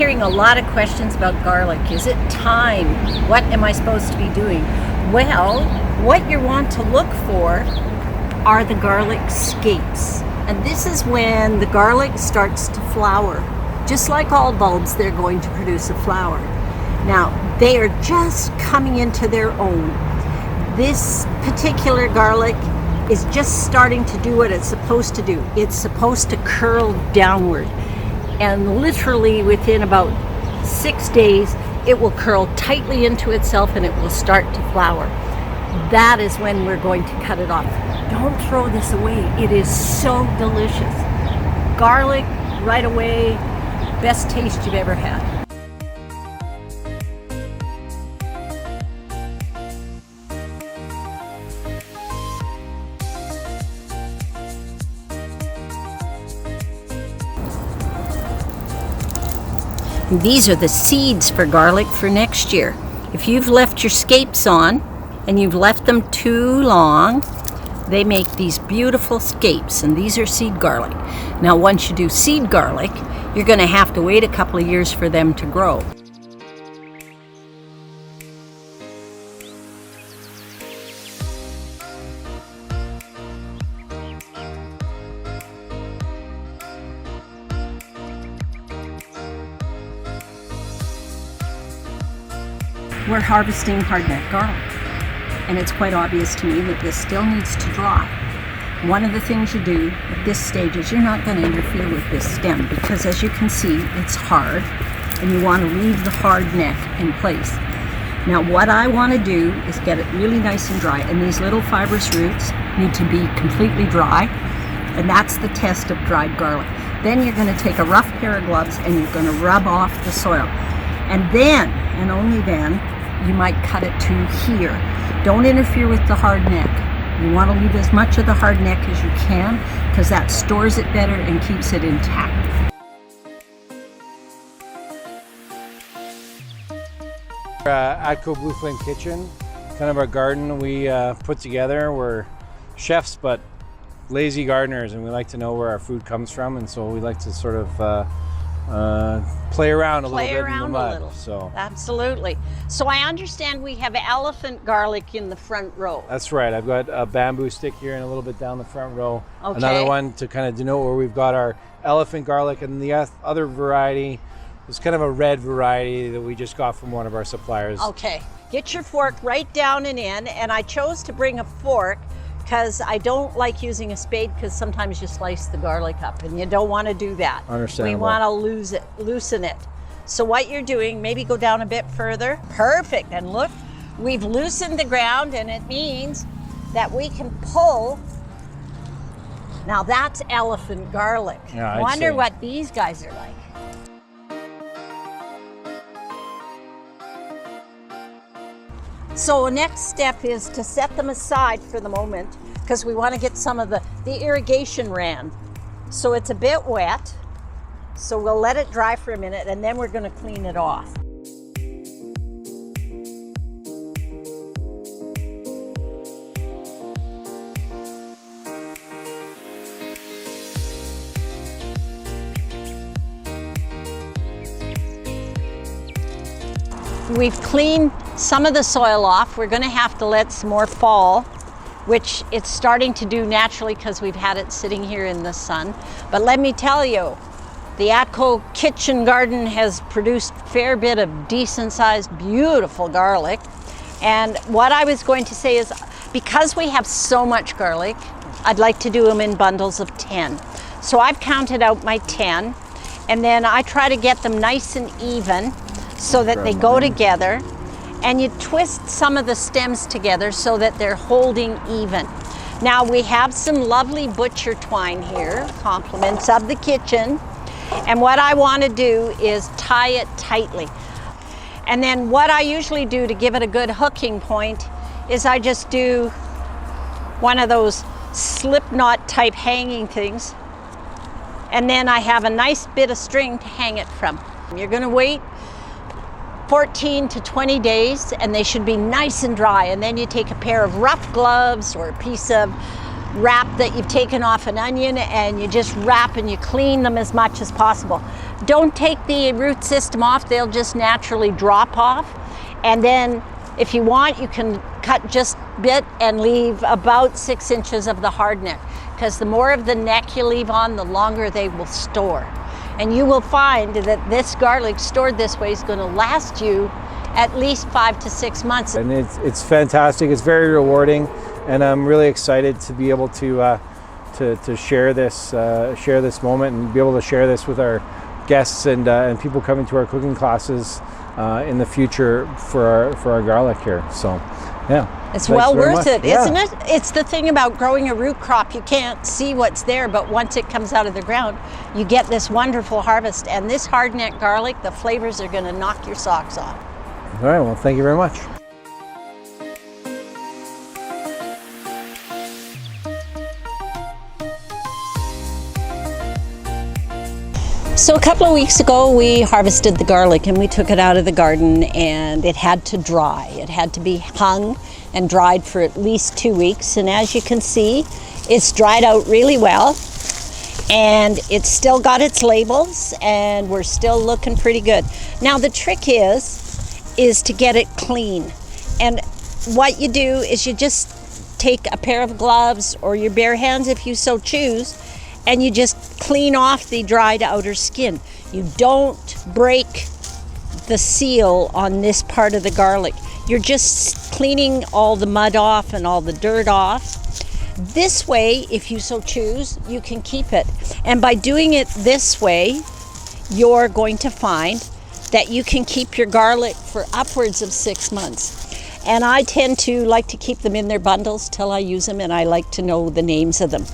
hearing a lot of questions about garlic. Is it time? What am I supposed to be doing? Well, what you want to look for are the garlic scapes. And this is when the garlic starts to flower. Just like all bulbs, they're going to produce a flower. Now, they are just coming into their own. This particular garlic is just starting to do what it's supposed to do. It's supposed to curl downward. And literally within about 6 days, it will curl tightly into itself and it will start to flower. That is when we're going to cut it off. Don't throw this away. It is so delicious. Garlic, right away, best taste you've ever had. These are the seeds for garlic for next year. If you've left your scapes on and you've left them too long, they make these beautiful scapes, and these are seed garlic. Now, once you do seed garlic, you're going to have to wait a couple of years for them to grow. We're harvesting hardneck garlic, and it's quite obvious to me that this still needs to dry. One of the things you do at this stage is you're not going to interfere with this stem, because as you can see, it's hard and you want to leave the hard neck in place. Now, what I want to do is get it really nice and dry, and these little fibrous roots need to be completely dry, and that's the test of dried garlic. Then you're going to take a rough pair of gloves and you're going to rub off the soil, and then, and only then, you might cut it to here. Don't interfere with the hard neck. You want to leave as much of the hard neck as you can, because that stores it better and keeps it intact. ATCO Blue Flame Kitchen, kind of our garden we put together. We're chefs but lazy gardeners, and we like to know where our food comes from, and so we like to sort of play around a little bit in the mud. So absolutely. So I understand we have elephant garlic in the front row. That's right. I've got a bamboo stick here and a little bit down the front row. Okay. Another one to kind of denote where we've got our elephant garlic, and the other variety is kind of a red variety that we just got from one of our suppliers. Okay. Get your fork right down and in, and I chose to bring a fork because I don't like using a spade, because sometimes you slice the garlic up and you don't want to do that. Understandable. We want to loosen it. So what you're doing, maybe go down a bit further. Perfect. And look, we've loosened the ground, and it means that we can pull. Now that's elephant garlic. Yeah, Wonder what these guys are like. So next step is to set them aside for the moment, because we want to get some of the irrigation ran. So it's a bit wet, so we'll let it dry for a minute, and then we're going to clean it off. We've cleaned some of the soil off. We're going to have to let some more fall, which it's starting to do naturally because we've had it sitting here in the sun. But let me tell you, the ATCO kitchen garden has produced a fair bit of decent sized, beautiful garlic. And what I was going to say is, because we have so much garlic, I'd like to do them in bundles of 10. So I've counted out my 10, and then I try to get them nice and even so that they go together. And you twist some of the stems together so that they're holding even. Now we have some lovely butcher twine here, compliments of the kitchen. And what I want to do is tie it tightly. And then what I usually do to give it a good hooking point is I just do one of those slip knot type hanging things. And then I have a nice bit of string to hang it from. You're going to wait 14 to 20 days, and they should be nice and dry. And then you take a pair of rough gloves or a piece of wrap that you've taken off an onion, and you just wrap and you clean them as much as possible. Don't take the root system off, they'll just naturally drop off. And then if you want, you can cut just a bit and leave about 6 inches of the hard neck, because the more of the neck you leave on, the longer they will store. And you will find that this garlic stored this way is going to last you at least 5 to 6 months. And it's fantastic. It's very rewarding, and I'm really excited to be able to share this moment and be able to share this with our guests and people coming to our cooking classes in the future for our garlic here. So, yeah. It's well worth it, isn't it? It's the thing about growing a root crop. You can't see what's there, but once it comes out of the ground, you get this wonderful harvest. And this hardneck garlic, the flavors are going to knock your socks off. All right, well, thank you very much. So a couple of weeks ago we harvested the garlic and we took it out of the garden, and it had to dry. It had to be hung and dried for at least 2 weeks, and as you can see, it's dried out really well, and it's still got its labels, and we're still looking pretty good. Now the trick is to get it clean, and what you do is you just take a pair of gloves or your bare hands if you so choose, and you just clean off the dried outer skin. You don't break the seal on this part of the garlic. You're just cleaning all the mud off and all the dirt off. This way, if you so choose, you can keep it. And by doing it this way, you're going to find that you can keep your garlic for upwards of 6 months. And I tend to like to keep them in their bundles till I use them, and I like to know the names of them.